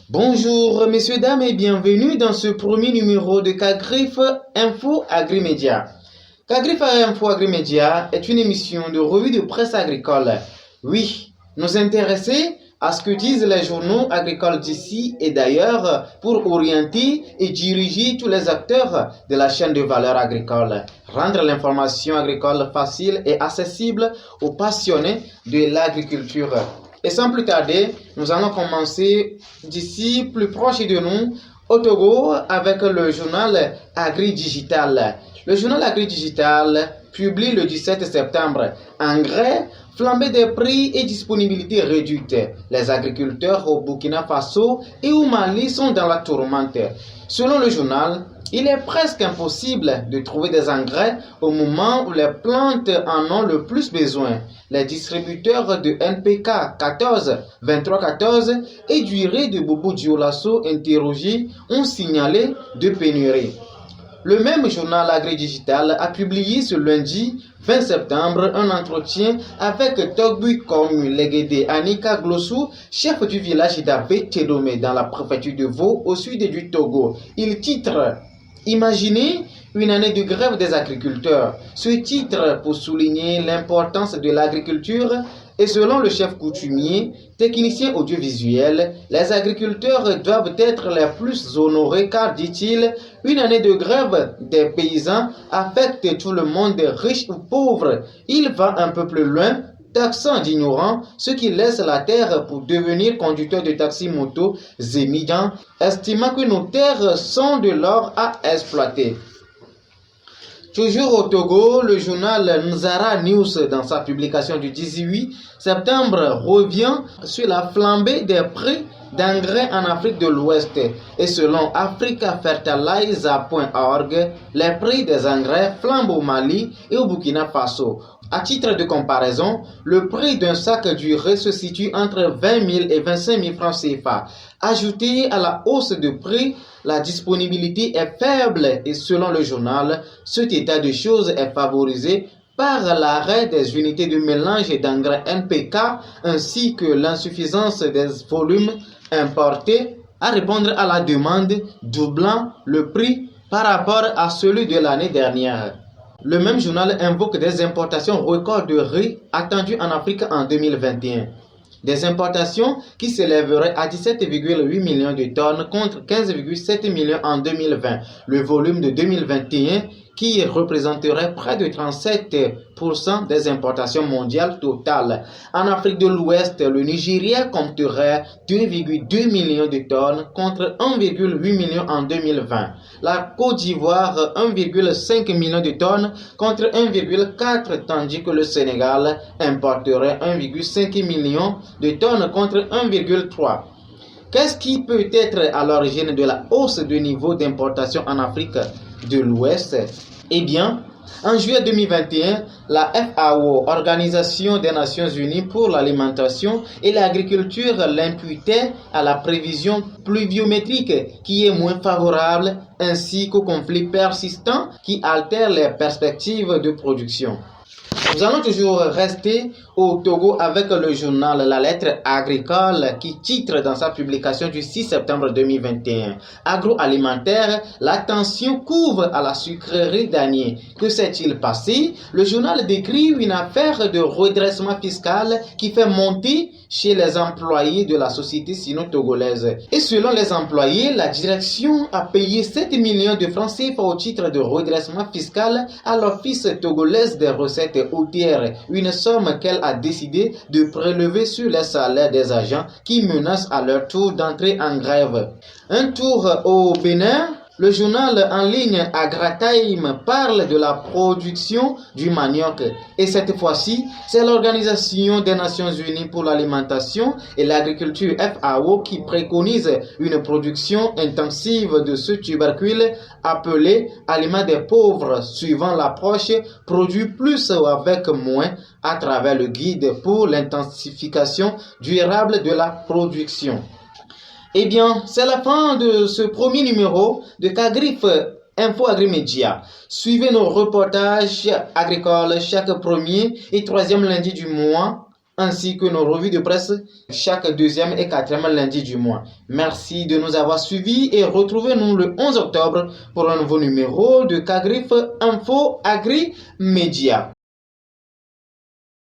Bonjour messieurs, dames et bienvenue dans ce premier numéro de Cagrif Info Agrimédia. Cagrif Info Agrimédia est une émission de revue de presse agricole. Oui, nous intéresser à ce que disent les journaux agricoles d'ici et d'ailleurs pour orienter et diriger tous les acteurs de la chaîne de valeur agricole. Rendre l'information agricole facile et accessible aux passionnés de l'agriculture. Et sans plus tarder, nous allons commencer d'ici plus proche de nous, au Togo, avec le journal Agri-Digital. Le journal Agri-Digital publie le 17 septembre engrais, flambée des prix et disponibilité réduite. Les agriculteurs au Burkina Faso et au Mali sont dans la tourmente. Selon le journal, il est presque impossible de trouver des engrais au moment où les plantes en ont le plus besoin. Les distributeurs de NPK 14, 2314 et d'urée de Bobo Dioulasso interrogés ont signalé de pénuries. Le même journal Agri-Digital a publié ce lundi 20 septembre un entretien avec Togbu Komu Legede Anika Glossou, chef du village d'Abbé Tedome dans la préfecture de Vaud au sud du Togo. Il titre « Imaginez une année de grève des agriculteurs ». Ce titre pour souligner l'importance de l'agriculture et selon le chef coutumier, technicien audiovisuel, les agriculteurs doivent être les plus honorés car, dit-il, une année de grève des paysans affecte tout le monde, riche ou pauvre. Il va un peu plus loin, taxant d'ignorants ceux qui laissent la terre pour devenir conducteurs de taxi-moto émigrants, estimant que nos terres sont de l'or à exploiter. Toujours au Togo, le journal Nzara News, dans sa publication du 18 septembre, revient sur la flambée des prix d'engrais en Afrique de l'Ouest. Et selon africafertilizer.org, les prix des engrais flambent au Mali et au Burkina Faso. À titre de comparaison, le prix d'un sac d'urée se situe entre 20 000 et 25 000 francs CFA. Ajouté à la hausse de prix, la disponibilité est faible et selon le journal, cet état de choses est favorisé par l'arrêt des unités de mélange d'engrais NPK ainsi que l'insuffisance des volumes importés à répondre à la demande, doublant le prix par rapport à celui de l'année dernière. Le même journal invoque des importations records de riz attendues en Afrique en 2021. Des importations qui s'élèveraient à 17,8 millions de tonnes contre 15,7 millions en 2020. Le volume de 2021 qui représenterait près de 37% des importations mondiales totales. En Afrique de l'Ouest, le Nigeria compterait 2,2 millions de tonnes contre 1,8 million en 2020. La Côte d'Ivoire, 1,5 million de tonnes contre 1,4 tandis que le Sénégal importerait 1,5 million de tonnes contre 1,3. Qu'est-ce qui peut être à l'origine de la hausse du niveau d'importation en Afrique de l'Ouest? Eh bien, en juillet 2021, la FAO, Organisation des Nations Unies pour l'alimentation et l'agriculture, l'imputait à la prévision pluviométrique qui est moins favorable ainsi qu'aux conflits persistants qui altèrent les perspectives de production. Nous allons toujours rester au Togo avec le journal La Lettre Agricole qui titre dans sa publication du 6 septembre 2021 Agroalimentaire, l'attention couvre à la sucrerie d'Anier. Que s'est-il passé? Le journal décrit une affaire de redressement fiscal qui fait monter chez les employés de la société sino-togolaise. Et selon les employés, la direction a payé 7 millions de francs CFA au titre de redressement fiscal à l'Office togolaise des recettes hôtières, une somme qu'elle a décidé de prélever sur les salaires des agents qui menacent à leur tour d'entrer en grève. Un tour au Bénin. Le journal en ligne AgriTime parle de la production du manioc et cette fois-ci, c'est l'Organisation des Nations Unies pour l'alimentation et l'agriculture FAO qui préconise une production intensive de ce tubercule appelé aliment des pauvres, suivant l'approche produit plus ou avec moins à travers le guide pour l'intensification durable de la production. Eh bien, c'est la fin de ce premier numéro de Cagrif Info Agrimédia. Suivez nos reportages agricoles chaque premier et troisième lundi du mois ainsi que nos revues de presse chaque deuxième et quatrième lundi du mois. Merci de nous avoir suivis et retrouvez-nous le 11 octobre pour un nouveau numéro de Kagrif Info Agri Média.